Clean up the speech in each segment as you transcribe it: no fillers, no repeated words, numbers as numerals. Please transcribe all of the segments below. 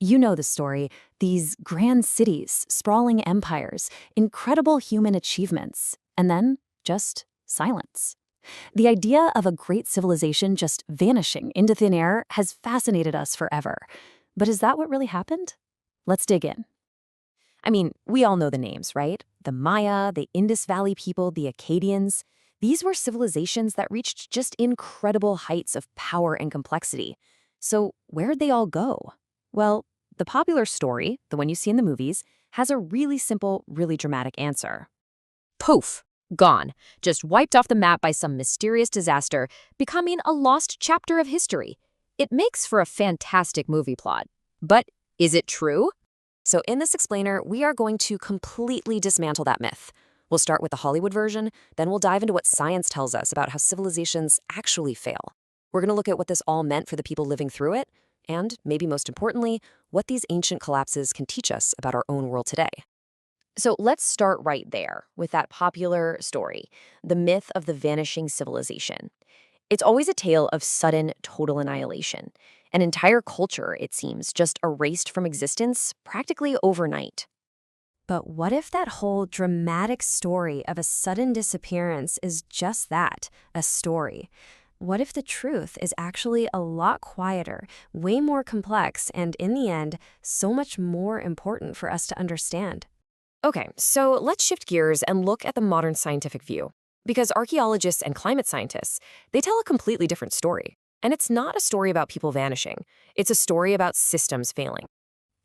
You know the story. These grand cities, sprawling empires, incredible human achievements, and then just silence. The idea of a great civilization just vanishing into thin air has fascinated us forever. But is that what really happened? Let's dig in. I mean, we all know the names, right? The Maya, the Indus Valley people, the Akkadians. These were civilizations that reached just incredible heights of power and complexity. So where'd they all go? Well, the popular story, the one you see in the movies, has a really simple, really dramatic answer. Poof! Gone. Just wiped off the map by some mysterious disaster, becoming a lost chapter of history. It makes for a fantastic movie plot. But is it true? So in this explainer, we are going to completely dismantle that myth. We'll start with the Hollywood version, then we'll dive into what science tells us about how civilizations actually fail. We're going to look at what this all meant for the people living through it, and, maybe most importantly, what these ancient collapses can teach us about our own world today. So let's start right there with that popular story, the myth of the vanishing civilization. It's always a tale of sudden, total annihilation. An entire culture, it seems, just erased from existence practically overnight. But what if that whole dramatic story of a sudden disappearance is just that, a story? What if the truth is actually a lot quieter, way more complex, and in the end, so much more important for us to understand? Okay, so let's shift gears and look at the modern scientific view. Because archaeologists and climate scientists, they tell a completely different story. And it's not a story about people vanishing. It's a story about systems failing.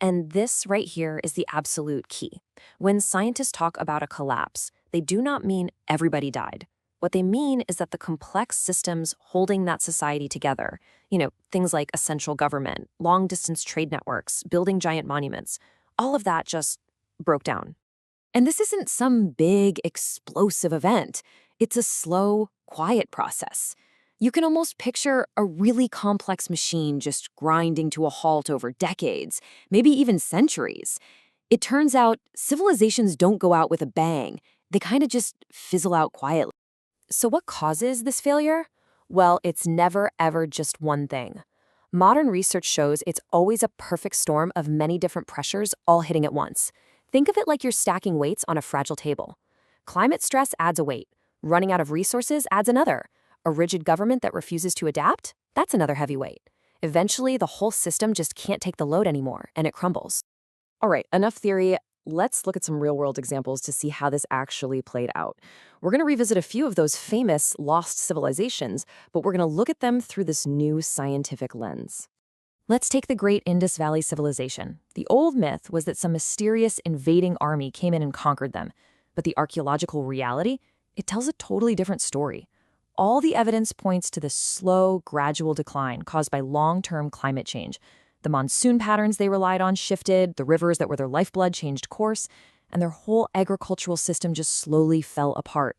And this right here is the absolute key. When scientists talk about a collapse, they do not mean everybody died. What they mean is that the complex systems holding that society together, things like a central government, long-distance trade networks, building giant monuments, all of that just broke down. And this isn't some big, explosive event. It's a slow, quiet process. You can almost picture a really complex machine just grinding to a halt over decades, maybe even centuries. It turns out civilizations don't go out with a bang. They kind of just fizzle out quietly. So what causes this failure? Well, it's never, ever just one thing. Modern research shows it's always a perfect storm of many different pressures all hitting at once. Think of it like you're stacking weights on a fragile table. Climate stress adds a weight. Running out of resources adds another. A rigid government that refuses to adapt? That's another heavy weight. Eventually, the whole system just can't take the load anymore, and it crumbles. All right, enough theory. Let's look at some real-world examples to see how this actually played out. We're going to revisit a few of those famous lost civilizations, but we're going to look at them through this new scientific lens. Let's take the Great Indus Valley Civilization. The old myth was that some mysterious invading army came in and conquered them. But the archaeological reality, it tells a totally different story. All the evidence points to the slow, gradual decline caused by long-term climate change. The monsoon patterns they relied on shifted, the rivers that were their lifeblood changed course, and their whole agricultural system just slowly fell apart.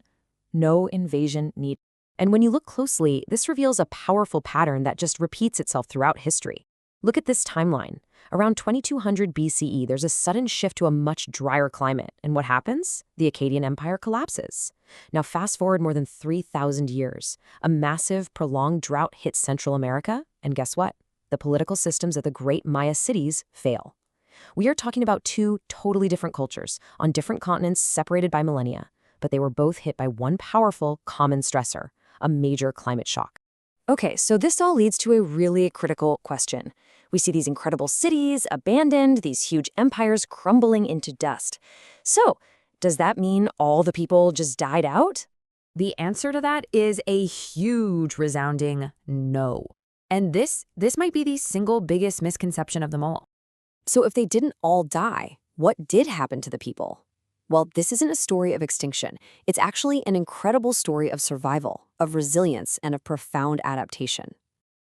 No invasion needed. And when you look closely, this reveals a powerful pattern that just repeats itself throughout history. Look at this timeline. Around 2200 BCE, there's a sudden shift to a much drier climate. And what happens? The Akkadian Empire collapses. Now fast forward more than 3,000 years. A massive, prolonged drought hits Central America, and guess what? The political systems of the great Maya cities fail. We are talking about two totally different cultures, on different continents separated by millennia, but they were both hit by one powerful, common stressor, a major climate shock. Okay, so this all leads to a really critical question. We see these incredible cities abandoned, these huge empires crumbling into dust. So, does that mean all the people just died out? The answer to that is a huge resounding no. And this might be the single biggest misconception of them all. So if they didn't all die, what did happen to the people? Well, this isn't a story of extinction. It's actually an incredible story of survival, of resilience, and of profound adaptation.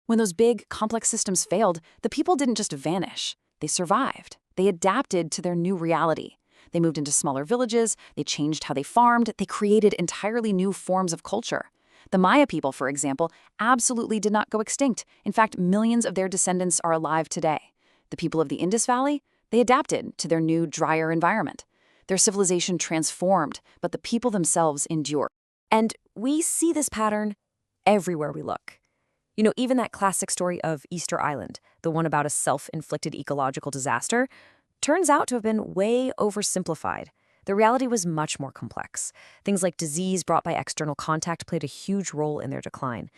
When those big, complex systems failed, the people didn't just vanish. They survived. They adapted to their new reality. They moved into smaller villages, they changed how they farmed, they created entirely new forms of culture. The Maya people, for example, absolutely did not go extinct. In fact, millions of their descendants are alive today. The people of the Indus Valley, they adapted to their new, drier environment. Their civilization transformed, but the people themselves endured. And we see this pattern everywhere we look. Even that classic story of Easter Island, the one about a self-inflicted ecological disaster, turns out to have been way oversimplified. The reality was much more complex. Things like disease brought by external contact played a huge role in their decline.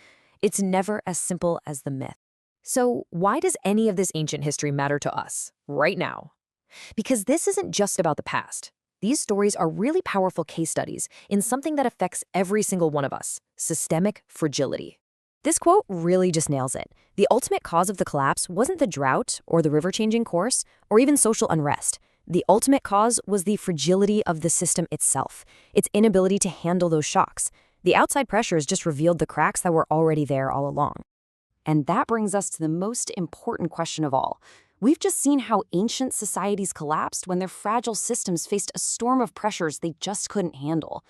It's never as simple as the myth. So why does any of this ancient history matter to us, right now? Because this isn't just about the past. These stories are really powerful case studies in something that affects every single one of us: systemic fragility. This quote really just nails it. The ultimate cause of the collapse wasn't the drought or the river changing course or even social unrest. The ultimate cause was the fragility of the system itself, its inability to handle those shocks. The outside pressures just revealed the cracks that were already there all along. And that brings us to the most important question of all. We've just seen how ancient societies collapsed when their fragile systems faced a storm of pressures they just couldn't handle.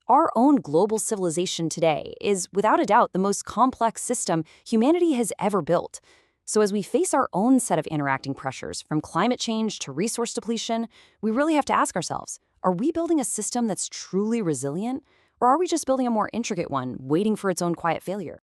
Our own global civilization today is, without a doubt, the most complex system humanity has ever built. So as we face our own set of interacting pressures, from climate change to resource depletion, we really have to ask ourselves, are we building a system that's truly resilient? Or are we just building a more intricate one, waiting for its own quiet failure?